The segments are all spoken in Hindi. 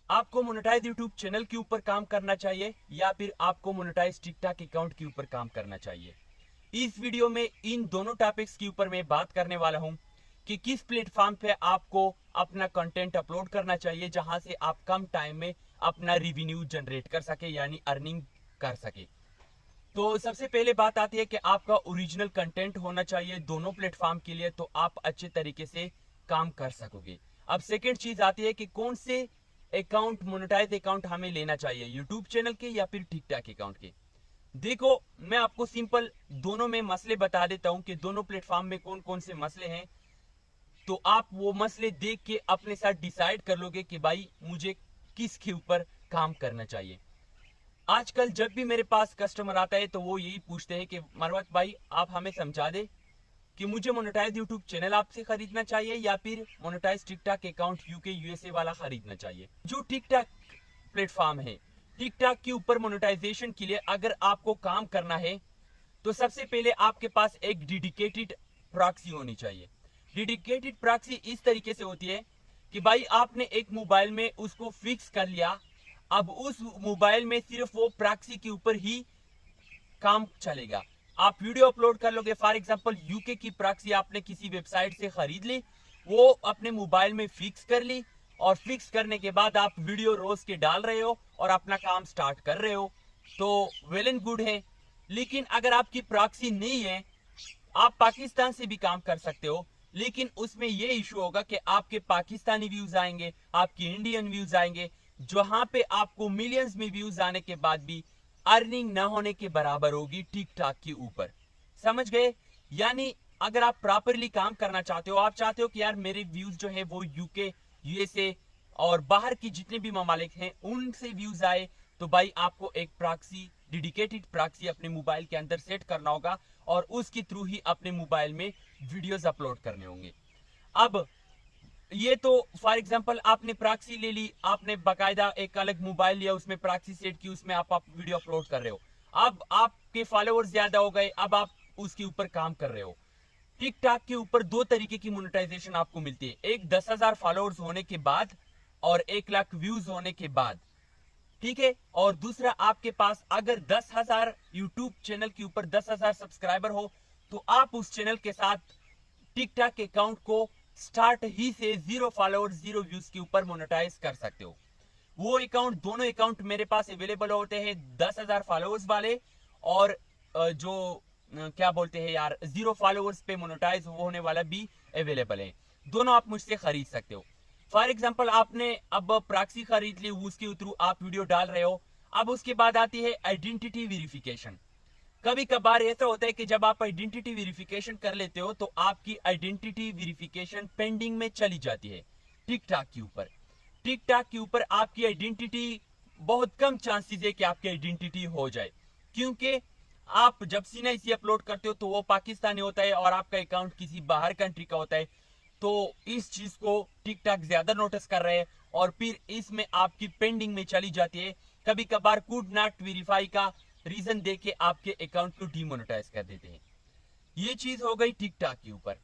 आपको मोनेटाइज यूट्यूब चैनल के ऊपर काम करना चाहिए या फिर आपको मोनेटाइज टिकटॉक अकाउंट के ऊपर काम करना चाहिए। इस वीडियो में इन दोनों टॉपिक्स के ऊपर मैं बात करने वाला हूं कि किस प्लेटफॉर्म पे आपको अपना कंटेंट अपलोड करना चाहिए जहां से आप कम टाइम में अपना रेवेन्यू जनरेट कर सके यानी अर्निंग कर सके। तो सबसे पहले बात आती है कि आपका ओरिजिनल कंटेंट होना चाहिए दोनों प्लेटफॉर्म के लिए, तो आप अच्छे तरीके से काम कर सकोगे। अब सेकेंड चीज आती है कि कौन से अकाउंट मोनेटाइज अकाउंट हमें लेना चाहिए, यूट्यूब चैनल के या फिर टिकटॉक अकाउंट के। देखो, मैं आपको सिंपल दोनों में मसले बता देता हूं कि दोनों प्लेटफॉर्म में कौन कौन से मसले हैं, तो आप वो मसले देख के अपने साथ डिसाइड कर लोगे कि भाई मुझे किसके ऊपर काम करना चाहिए। आजकल जब भी मेरे पास कस्टमर आता है तो वो यही पूछते हैं कि मरवत भाई आप हमें समझा दे कि मुझे मोनेटाइज यूट्यूब चैनल आपसे खरीदना चाहिए या फिर monetise TikTok account UK USA वाला खरीदना चाहिए। जो टिकटॉक प्लेटफॉर्म है, टिकटॉक के ऊपर मोनेटाइजेशन के लिए अगर आपको काम करना है तो सबसे पहले आपके पास एक डेडिकेटेड प्रॉक्सी होनी चाहिए। डेडिकेटेड प्रॉक्सी इस तरीके से होती है कि भाई आपने एक मोबाइल में उसको फिक्स कर लिया, अब उस मोबाइल में सिर्फ वो प्रॉक्सी के ऊपर ही काम चलेगा। आप वीडियो अपलोड कर लोगे, फॉर एग्जांपल यूके की प्रॉक्सी आपने किसी वेबसाइट से खरीद ली, वो अपने मोबाइल में फिक्स कर ली और फिक्स करने के बाद आप वीडियो रोज के डाल रहे हो और अपना काम स्टार्ट कर रहे हो, तो वेल एंड गुड है। लेकिन अगर आपकी प्रॉक्सी नहीं है, आप पाकिस्तान से भी काम कर सकते हो, लेकिन उसमें यह इशू होगा कि आपके पाकिस्तानी व्यूज आएंगे, आपके इंडियन व्यूज आएंगे, जहां पे आपको मिलियंस में व्यूज आने के बाद भी अर्निंग ना होने के बराबर होगी टिकटॉक के ऊपर। समझ गए? यानी अगर आप प्रॉपरली काम करना चाहते हो, आप चाहते हो कि यार मेरे व्यूज जो है वो यूके यूएसए और बाहर की जितने भी ममालिक हैं उनसे व्यूज आए, तो भाई आपको एक प्रॉक्सी, डेडिकेटेड प्रॉक्सी अपने मोबाइल के अंदर सेट करना होगा और उसके थ्रू ही अपने मोबाइल में वीडियोस अपलोड करने होंगे। अब ये तो फॉर एग्जांपल आपने प्रॉक्सी ले ली, आपने बाकायदा एक अलग मोबाइल लिया, उसमें प्रॉक्सी सेट की, उसमें आप वीडियो अपलोड कर रहे हो। अब आपके फॉलोअर्स ज्यादा हो गए, अब आप उसके ऊपर काम कर रहे हो। टिकटॉक के ऊपर दो तरीके की मोनेटाइजेशन आपको मिलती है, एक 10,000 फॉलोअर्स होने के बाद और 1 लाख व्यूज होने के बाद, ठीक है। और दूसरा आपके पास अगर 10,000 यूट्यूब चैनल के ऊपर 10,000 सब्सक्राइबर हो तो आप उस चैनल के साथ टिकटॉक अकाउंट को स्टार्ट ही से 0 फॉलोअर्स 0 व्यूज के ऊपर मोनेटाइज कर सकते हो। वो अकाउंट, दोनों अकाउंट मेरे पास अवेलेबल होते हैं, 10,000 फॉलोअर्स वाले और जो क्या बोलते हैं यार 0 फॉलोअर्स पे मोनेटाइज होने वाला भी अवेलेबल है। दोनों आप मुझसे खरीद सकते हो। फॉर एग्जाम्पल आपने अब प्रॉक्सी खरीद ली, उसके थ्रू आप वीडियो डाल रहे हो। अब उसके बाद आती है आइडेंटिटी वेरिफिकेशन। कभी कभार ऐसा होता है कि जब आप आइडेंटिटी वेरिफिकेशन कर लेते हो तो आपकी आइडेंटिटी वेरिफिकेशन पेंडिंग में चली जाती है टिकटॉक के ऊपर। टिकटॉक के ऊपर आपकी आइडेंटिटी, बहुत कम चांसेस है कि आपकी आइडेंटिटी हो जाए, क्योंकि आप जब सीनाईसी अपलोड करते हो तो वो पाकिस्तानी होता है और आपका अकाउंट किसी बाहर कंट्री का होता है। तो इस चीज को टिकटॉक ज्यादा नोटिस कर रहे हैं और फिर इसमें आपकी पेंडिंग में चली जाती है। कभी कभार कुड नॉट वेरीफाई का रीजन देके आपके अकाउंट को डिमोनेटाइज कर देते हैं। ये चीज हो गई टिकटॉक के ऊपर।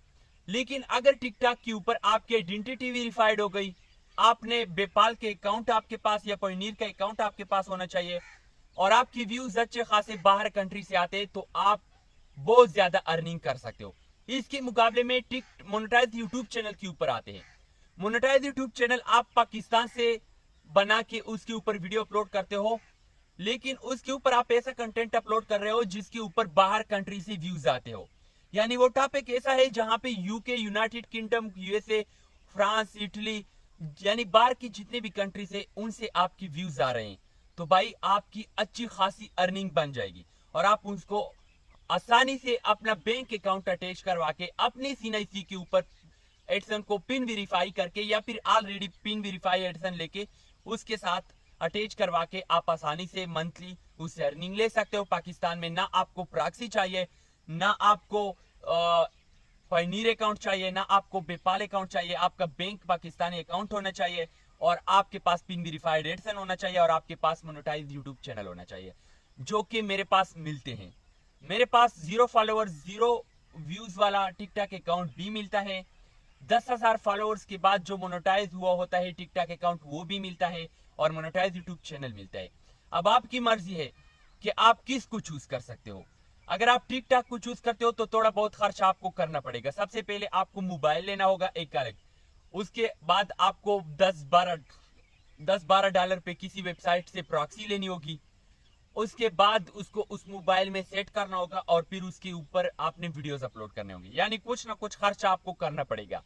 लेकिन अगर टिकटॉक के ऊपर आपकी आइडेंटिटी वेरीफाइड हो गई, आपने बेपाल के अकाउंट आपके पास या पनीर का अकाउंट आपके पास होना चाहिए और आपकी व्यूज अच्छे खासे बाहर कंट्री से आते हैं, तो आप बहुत ज्यादा अर्निंग कर सकते हो। इसके मुकाबले में टिक मोनेटाइज यूट्यूब चैनल के ऊपर आते हैं। मोनेटाइज यूट्यूब चैनल आप पाकिस्तान से बना के उसके ऊपर वीडियो अपलोड करते हो, लेकिन उसके ऊपर आप ऐसा कंटेंट अपलोड कर रहे हो जिसके ऊपर बाहर कंट्री से व्यूज आते हो। यानी वो टॉपिक ऐसा है जहां पे UK, United kingdom, USA, France, Italy, यानी बाहर की जितने भी कंट्री से उनसे आपकी व्यूज आ रहे हैं, तो भाई आपकी अच्छी खासी अर्निंग बन जाएगी और आप उसको आसानी से अपना बैंक अकाउंट अटैच करवा के अपनी सीनाईसी के ऊपर एडसन को पिन वेरीफाई करके या फिर ऑलरेडी पिन वेरीफाई एडसन लेके उसके साथ अटैच करवा के आप आसानी से मंथली उससे अर्निंग ले सकते हो पाकिस्तान में। ना आपको प्रॉक्सी चाहिए, ना आपको पनीर अकाउंट चाहिए, ना आपको बेपाल अकाउंट चाहिए, आपका बैंक पाकिस्तानी अकाउंट होना चाहिए और आपके पास पिन वेरीफाइड एडसन होना चाहिए और आपके पास मोनेटाइज यूट्यूब चैनल होना चाहिए, जो कि मेरे पास मिलते हैं। मेरे पास 0 फॉलोअर्स 0 व्यूज वाला टिकटॉक अकाउंट भी मिलता है, 10,000 फॉलोअर्स के बाद जो मोनेटाइज हुआ होता है टिकटॉक अकाउंट वो भी मिलता है और मोनेटाइज यूट्यूब चैनल मिलता है। अब आपकी मर्जी है कि आप किस को चूज कर सकते हो। अगर आप टिकटॉक को चूज करते हो तो थोड़ा बहुत खर्च आपको करना पड़ेगा। सबसे पहले आपको मोबाइल लेना होगा एक अलग, उसके बाद आपको 10-12 डॉलर पे किसी वेबसाइट से प्रॉक्सी लेनी होगी, उसके बाद उसको उस मोबाइल में सेट करना होगा और फिर उसके ऊपर आपने वीडियोस अपलोड करने होंगे, यानी कुछ ना कुछ खर्च आपको करना पड़ेगा।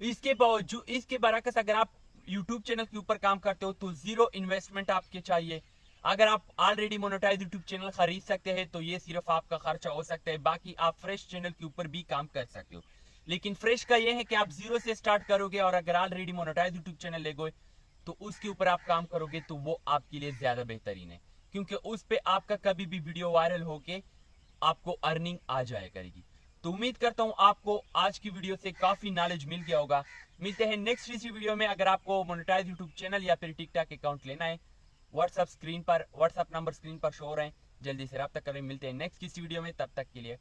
इसके बावजूद इसके बरअक्स अगर आप यूट्यूब चैनल के ऊपर काम करते हो तो जीरो इन्वेस्टमेंट आपके चाहिए। अगर आप ऑलरेडी मोनेटाइज यूट्यूब चैनल खरीद सकते हैं तो ये सिर्फ आपका खर्चा हो सकता है, बाकी आप फ्रेश चैनल के ऊपर भी काम कर सकते हो। लेकिन फ्रेश का ये है कि आप जीरो से स्टार्ट करोगे और अगर ऑलरेडी मोनेटाइज यूट्यूब चैनल ले गए तो उसके ऊपर आप काम करोगे तो वो आपके लिए ज्यादा बेहतरीन है, क्योंकि उस पे आपका कभी भी वीडियो वायरल होके आपको अर्निंग आ जाया करेगी। तो उम्मीद करता हूं आपको आज की वीडियो से काफी नॉलेज मिल गया होगा। मिलते हैं नेक्स्ट इसी वीडियो में। अगर आपको मोनेटाइज यूट्यूब चैनल या फिर टिकटॉक अकाउंट लेना है, व्हाट्सएप नंबर स्क्रीन पर शो हो रहे हैं, जल्दी से रब्ता करें। मिलते हैं नेक्स्ट किसी वीडियो में, तब तक के लिए